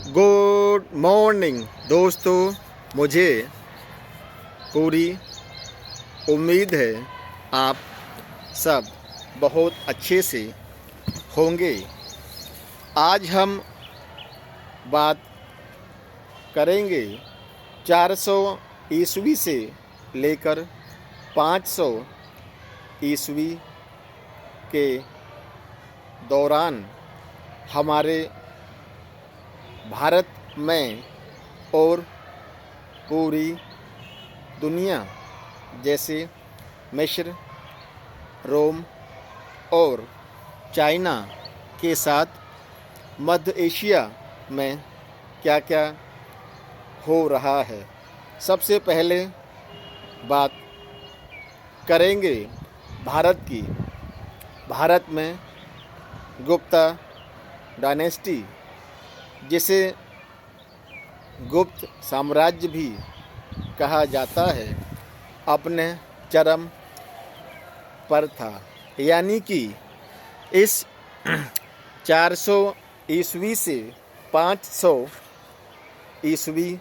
Good morning दोस्तों। मुझे पूरी उम्मीद है आप सब बहुत अच्छे से होंगे। आज हम बात करेंगे 400 ईस्वी से लेकर 500 ईस्वी के दौरान हमारे भारत में और पूरी दुनिया जैसे मिस्र, रोम और चाइना के साथ मध्य एशिया में क्या क्या हो रहा है। सबसे पहले बात करेंगे भारत की। भारत में गुप्ता डायनेस्टी, जिसे गुप्त साम्राज्य भी कहा जाता है, अपने चरम पर था। यानी कि इस 400 ईस्वी से 500 ईस्वी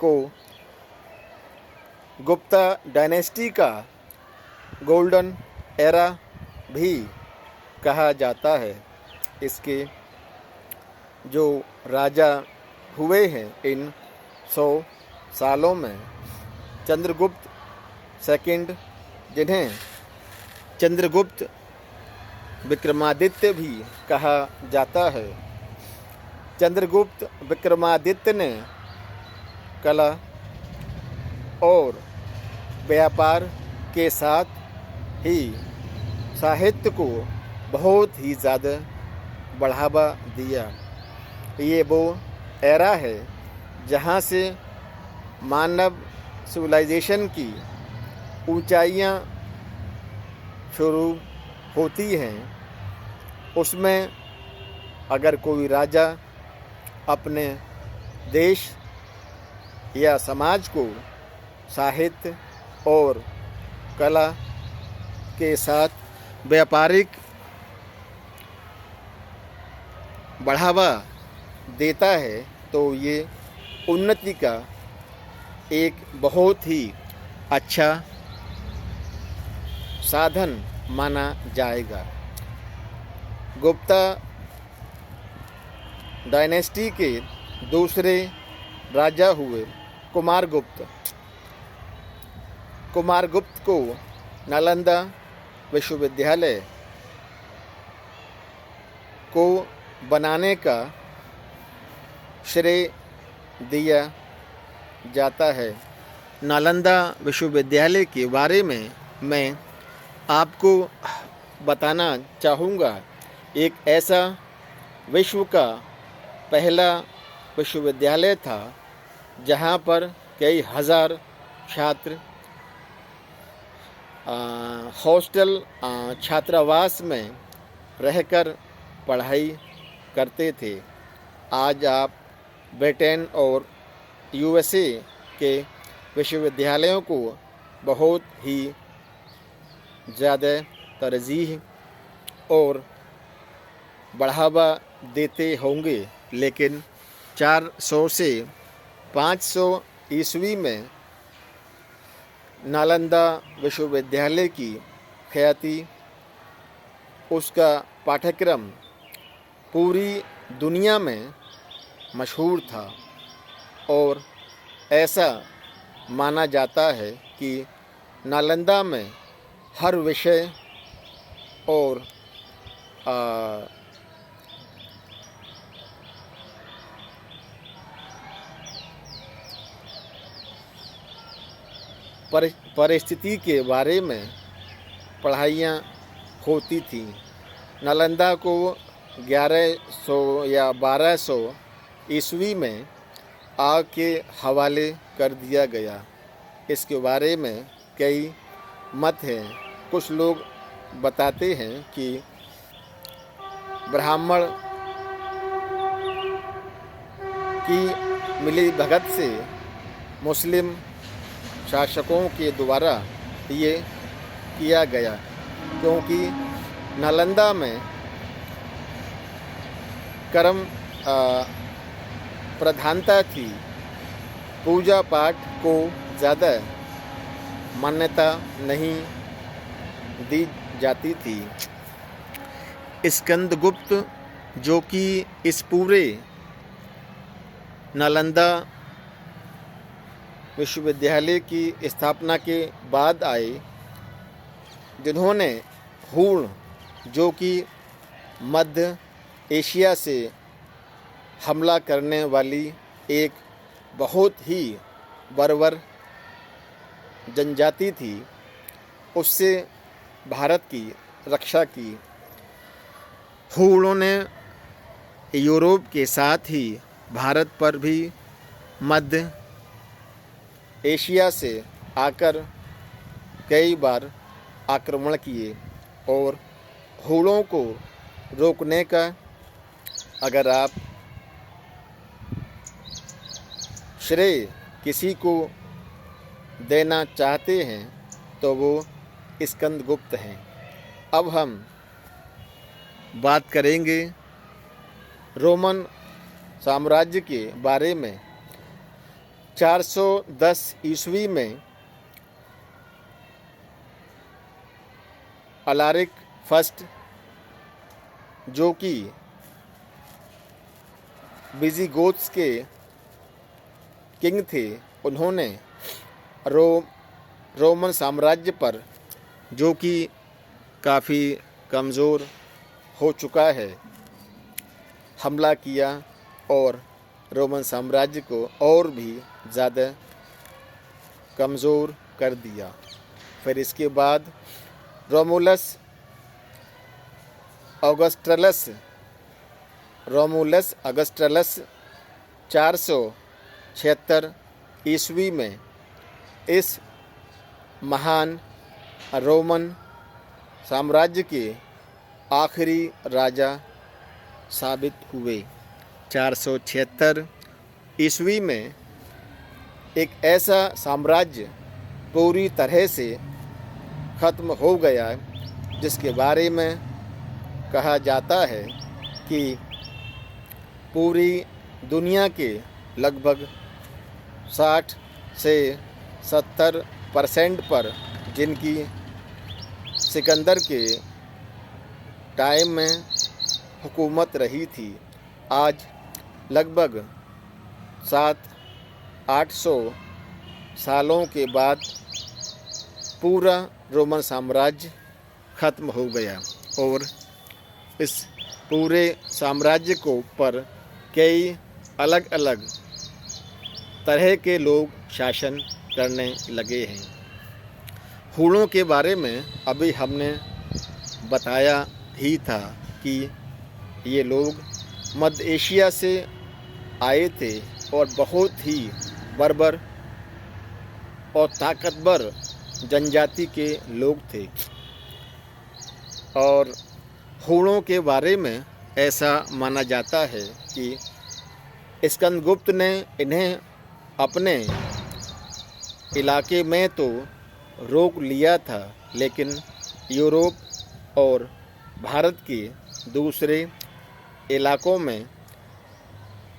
को गुप्ता डायनेस्टी का गोल्डन एरा भी कहा जाता है। इसके जो राजा हुए हैं इन 100 सालों में, चंद्रगुप्त सेकंड, जिन्हें चंद्रगुप्त विक्रमादित्य भी कहा जाता है। चंद्रगुप्त विक्रमादित्य ने कला और व्यापार के साथ ही साहित्य को बहुत ही ज़्यादा बढ़ावा दिया। ये वो एरा है जहाँ से मानव सिविलाइजेशन की ऊंचाइयाँ शुरू होती हैं। उसमें अगर कोई राजा अपने देश या समाज को साहित्य और कला के साथ व्यापारिक बढ़ावा देता है तो ये उन्नति का एक बहुत ही अच्छा साधन माना जाएगा। गुप्ता डायनेस्टी के दूसरे राजा हुए कुमारगुप्त। कुमारगुप्त को नालंदा विश्वविद्यालय को बनाने का श्रेय दिया जाता है। नालंदा विश्वविद्यालय के बारे में मैं आपको बताना चाहूँगा। एक ऐसा विश्व का पहला विश्वविद्यालय था जहाँ पर कई हज़ार छात्र हॉस्टल छात्रावास में रहकर पढ़ाई करते थे। आज आप ब्रिटेन और यूएसए के विश्वविद्यालयों को बहुत ही ज़्यादा तरजीह और बढ़ावा देते होंगे, लेकिन 400 से 500 ईस्वी में नालंदा विश्वविद्यालय की ख्याति, उसका पाठ्यक्रम पूरी दुनिया में मशहूर था और ऐसा माना जाता है कि नालंदा में हर विषय और परिस्थिति के बारे में पढ़ाइयाँ होती थी। नालंदा को 1100 या 1200 ईस्वी में आग के हवाले कर दिया गया। इसके बारे में कई मत हैं। कुछ लोग बताते हैं कि ब्राह्मण की मिली भगत से मुस्लिम शासकों के द्वारा ये किया गया, क्योंकि नालंदा में कर्म प्रधानता थी। पूजा पाठ को ज़्यादा मान्यता नहीं दी जाती थी। स्कंदगुप्त, जो कि इस पूरे नालंदा विश्वविद्यालय की स्थापना के बाद आए, जिन्होंने हूण, जो कि मध्य एशिया से हमला करने वाली एक बहुत ही बर्बर जनजाति थी, उससे भारत की रक्षा की। हूणों ने यूरोप के साथ ही भारत पर भी मध्य एशिया से आकर कई बार आक्रमण किए, और हूणों को रोकने का अगर आप श्रेय किसी को देना चाहते हैं तो वो स्कंदगुप्त हैं। अब हम बात करेंगे रोमन साम्राज्य के बारे में। 410 ईस्वी में अलारिक फर्स्ट, जो कि विजिगोथ्स के किंग थे, उन्होंने रोमन साम्राज्य पर, जो कि काफ़ी कमज़ोर हो चुका है, हमला किया और रोमन साम्राज्य को और भी ज़्यादा कमज़ोर कर दिया। फिर इसके बाद रोमुलस अगस्टलस 476 ईस्वी में इस महान रोमन साम्राज्य के आखिरी राजा साबित हुए। 476 ईस्वी में एक ऐसा साम्राज्य पूरी तरह से ख़त्म हो गया, जिसके बारे में कहा जाता है कि पूरी दुनिया के लगभग 60 से 70% पर, जिनकी सिकंदर के टाइम में हुकूमत रही थी, आज लगभग 700-800 सालों के बाद पूरा रोमन साम्राज्य ख़त्म हो गया, और इस पूरे साम्राज्य को पर कई अलग अलग तरह के लोग शासन करने लगे हैं। हूणों के बारे में अभी हमने बताया ही था कि ये लोग मध्य एशिया से आए थे और बहुत ही बर्बर और ताकतवर जनजाति के लोग थे। और हूणों के बारे में ऐसा माना जाता है कि स्कंदगुप्त ने इन्हें अपने इलाके में तो रोक लिया था, लेकिन यूरोप और भारत के दूसरे इलाकों में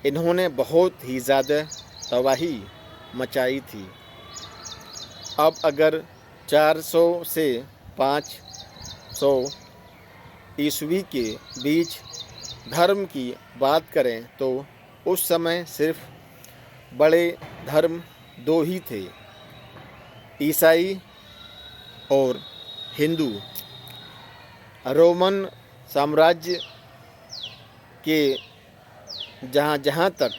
इन्होंने बहुत ही ज़्यादा तबाही मचाई थी। अब अगर 400 से 500 ईस्वी के बीच धर्म की बात करें तो उस समय सिर्फ बड़े धर्म दो ही थे, ईसाई और हिंदू। रोमन साम्राज्य के जहाँ जहाँ तक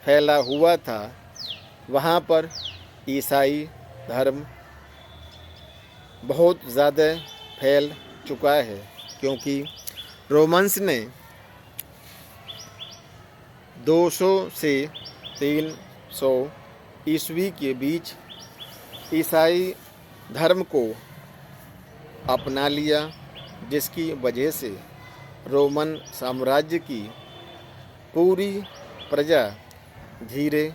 फैला हुआ था, वहाँ पर ईसाई धर्म बहुत ज़्यादा फैल चुका है, क्योंकि रोमन्स ने 200 से 300 ईस्वी के बीच ईसाई धर्म को अपना लिया, जिसकी वजह से रोमन साम्राज्य की पूरी प्रजा धीरे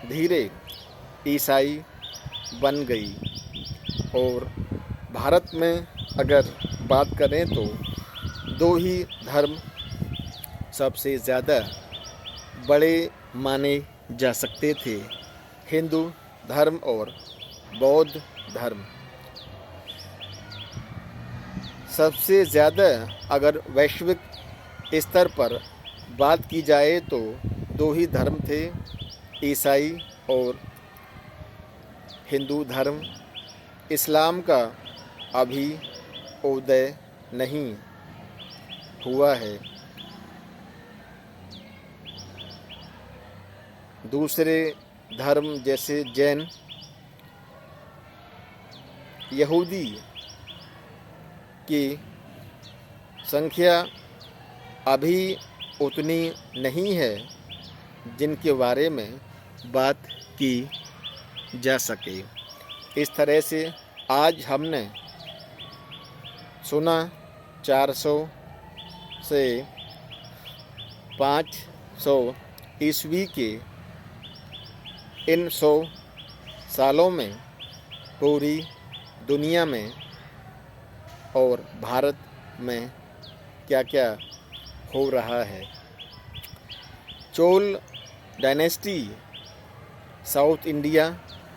धीरे ईसाई बन गई। और भारत में अगर बात करें तो दो ही धर्म सबसे ज़्यादा बड़े माने जा सकते थे, हिंदू धर्म और बौद्ध धर्म। सबसे ज़्यादा अगर वैश्विक स्तर पर बात की जाए तो दो ही धर्म थे, ईसाई और हिंदू धर्म। इस्लाम का अभी उदय नहीं हुआ है। दूसरे धर्म जैसे जैन, यहूदी की संख्या अभी उतनी नहीं है जिनके बारे में बात की जा सके। इस तरह से आज हमने सुना 400 से 500 ईस्वी के इन 100 सालों में पूरी दुनिया में और भारत में क्या क्या हो रहा है। चोल डायनेस्टी साउथ इंडिया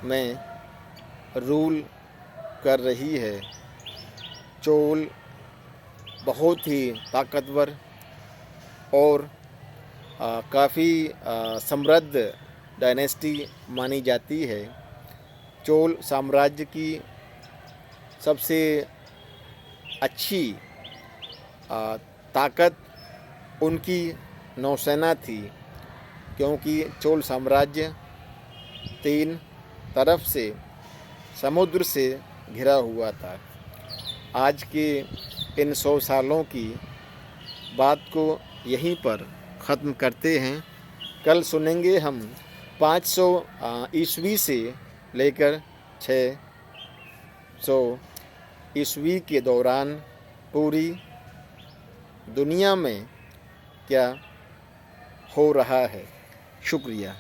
में रूल कर रही है। चोल बहुत ही ताकतवर और काफ़ी समृद्ध डायनेस्टी मानी जाती है। चोल साम्राज्य की सबसे अच्छी ताकत उनकी नौसेना थी, क्योंकि चोल साम्राज्य 3 तरफ से समुद्र से घिरा हुआ था। आज के इन 100 सालों की बात को यहीं पर ख़त्म करते हैं। कल सुनेंगे हम 500 ईस्वी से लेकर 600 ईस्वी के दौरान पूरी दुनिया में क्या हो रहा है। शुक्रिया।